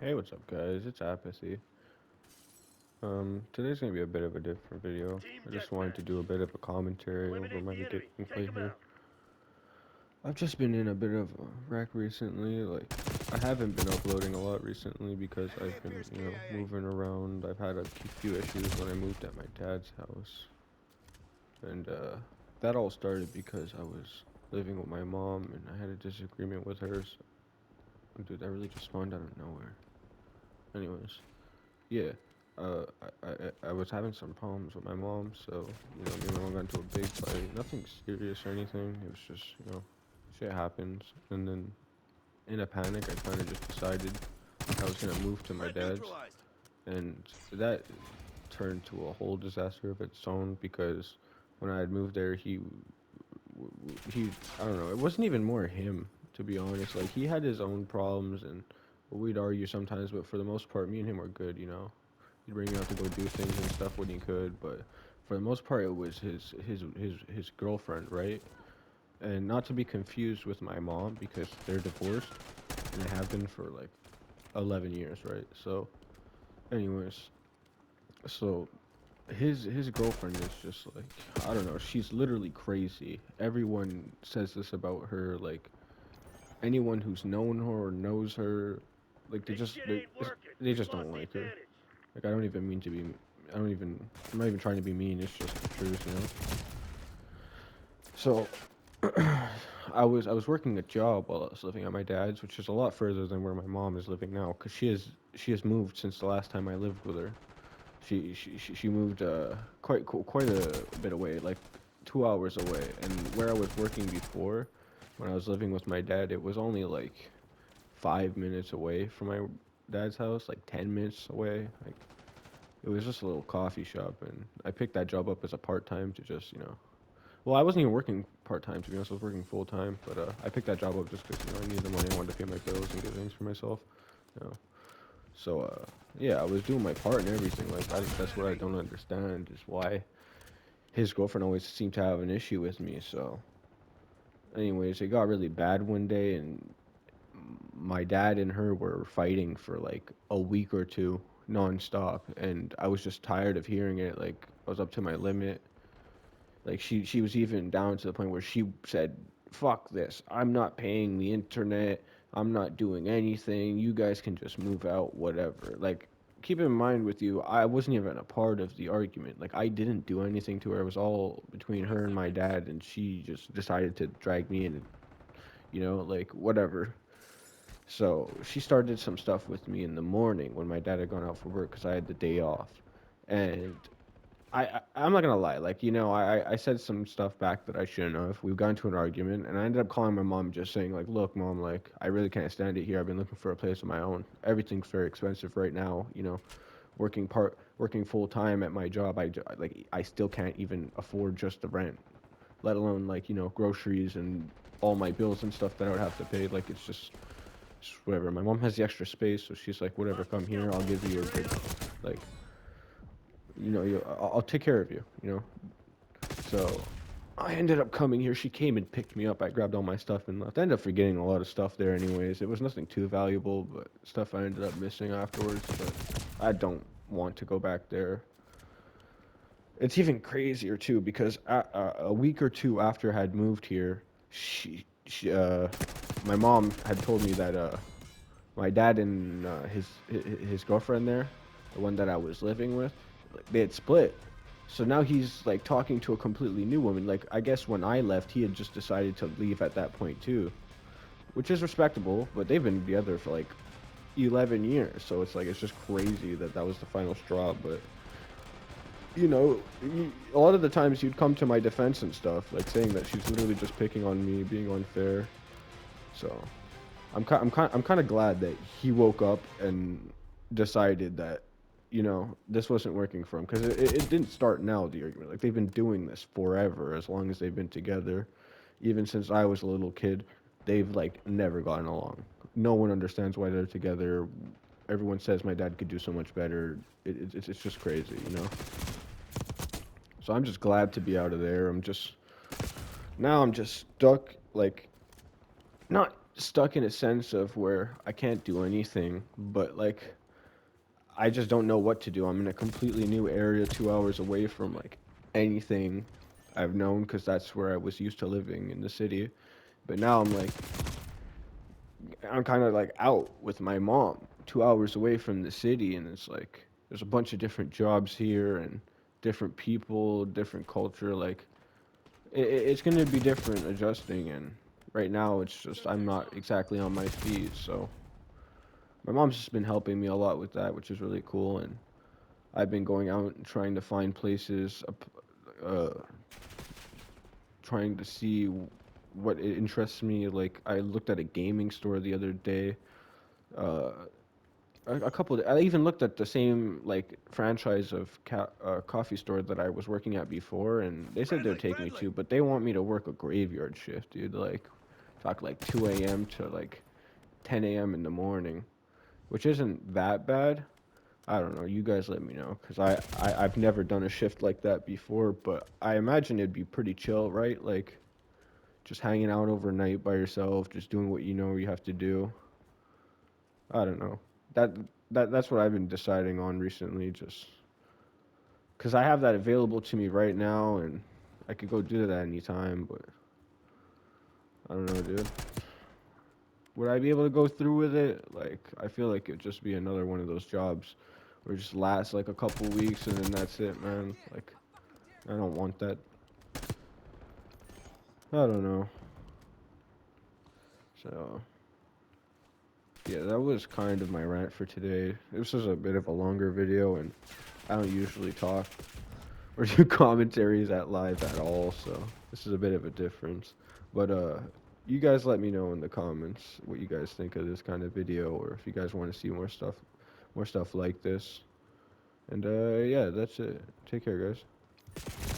Hey, what's up, guys? It's Apathy. Today's gonna be a bit of a different video. I just wanted to do a bit of a commentary over my gameplay here. I've just been in a bit of a wreck recently. Like, I haven't been uploading a lot recently because I've been, moving around. I've had a few issues when I moved at my dad's house, and that all started because I was living with my mom and I had a disagreement with her. So, dude, that really just spawned out of nowhere. Anyways. Yeah, I was having some problems with my mom, so me and my mom got into a big fight. Nothing serious or anything. It was just shit happens. And then in a panic, I kind of just decided I was gonna move to my dad's, and that turned to a whole disaster of its own because when I had moved there, he I don't know. It wasn't even more him, to be honest. Like he had his own problems, and we'd argue sometimes, but for the most part, me and him were good. He'd bring me out to go do things and stuff when he could, but for the most part, it was his girlfriend, right? And not to be confused with my mom because they're divorced and they have been for like 11 years, right? So, anyways, so his girlfriend is just like I don't know. She's literally crazy. Everyone says this about her. Like anyone who's known her or knows her, like they just don't like her. Like I don't even mean to be. I don't even. I'm not even trying to be mean. It's just the truth. So I was working a job while I was living at my dad's, which is a lot further than where my mom is living now, because she has moved since the last time I lived with her. She moved quite a bit away, like 2 hours away. And where I was working before, when I was living with my dad, it was only like 5 minutes away from my dad's house, like 10 minutes away. Like it was just a little coffee shop, and I picked that job up as a part time to just. Well, I wasn't even working part time to be honest. I was working full time, but I picked that job up just because I needed the money. I wanted to pay my bills and get things for myself. You know. So yeah, I was doing my part and everything. Like that's what I don't understand is why his girlfriend always seemed to have an issue with me. So, anyways, it got really bad one day, and my dad and her were fighting for like a week or two nonstop, and I was just tired of hearing it. Like I was up to my limit. Like she was even down to the point where she said, "Fuck this. I'm not paying the internet. I'm not doing anything. You guys can just move out, whatever." Like keep in mind with you, I wasn't even a part of the argument. Like I didn't do anything to her. It was all between her and my dad, and she just decided to drag me in and like whatever. So she started some stuff with me in the morning when my dad had gone out for work because I had the day off. And I'm not gonna lie, like I said some stuff back that I shouldn't have. We got into an argument, and I ended up calling my mom, just saying like, "Look, mom, like I really can't stand it here. I've been looking for a place of my own. Everything's very expensive right now. Working full time at my job, like I still can't even afford just the rent, let alone like groceries and all my bills and stuff that I would have to pay. Like it's whatever. My mom has the extra space, so she's like, whatever, come here. I'll give you a good like." I'll take care of you, So I ended up coming here. She came and picked me up. I grabbed all my stuff and left. I ended up forgetting a lot of stuff there, anyways. It was nothing too valuable, but stuff I ended up missing afterwards. But I don't want to go back there. It's even crazier too because a week or two after I had moved here, my mom had told me that my dad and his girlfriend there, the one that I was living with, like, they had split. So now he's like talking to a completely new woman. Like I guess when I left, he had just decided to leave at that point too, which is respectable. But they've been together for like 11 years, so it's like it's just crazy that that was the final straw. But a lot of the times you'd come to my defense and stuff, like saying that she's literally just picking on me, being unfair. So I'm kind of glad that he woke up and decided that this wasn't working for him because it didn't start now, the argument. Like they've been doing this forever, as long as they've been together. Even since I was a little kid, they've like never gotten along. No one understands why they're together. Everyone says my dad could do so much better. It's just crazy. So I'm just glad to be out of there. I'm just stuck, like not stuck in a sense of where I can't do anything, but like I just don't know what to do. I'm in a completely new area, 2 hours away from like anything I've known, because that's where I was used to living in the city. But now I'm kind of like out with my mom, 2 hours away from the city, and it's like there's a bunch of different jobs here and different people, different culture. Like it's gonna be different adjusting, and right now it's just I'm not exactly on my feet. So my mom's just been helping me a lot with that, which is really cool. And I've been going out and trying to find places, uh, trying to see what it interests me. Like I looked at a gaming store the other day. Uh, a couple. I even looked at the same like franchise of coffee store that I was working at before, and they said they'd take me to, but they want me to work a graveyard shift, dude. Like, talk like 2 a.m. to like 10 a.m. in the morning, which isn't that bad. I don't know. You guys let me know, because I've never done a shift like that before, but I imagine it'd be pretty chill, right? Like, just hanging out overnight by yourself, just doing what you know you have to do. I don't know. That that's what I've been deciding on recently, just because I have that available to me right now, and I could go do that anytime. But I don't know, dude. Would I be able to go through with it? Like, I feel like it'd just be another one of those jobs where it just lasts like a couple weeks and then that's it, man. Like, I don't want that. I don't know. So, yeah, that was kind of my rant for today. This was a bit of a longer video, and I don't usually talk or do commentaries at live at all, so this is a bit of a difference. But you guys let me know in the comments what you guys think of this kind of video, or if you guys want to see more stuff like this. And yeah, that's it. Take care, guys.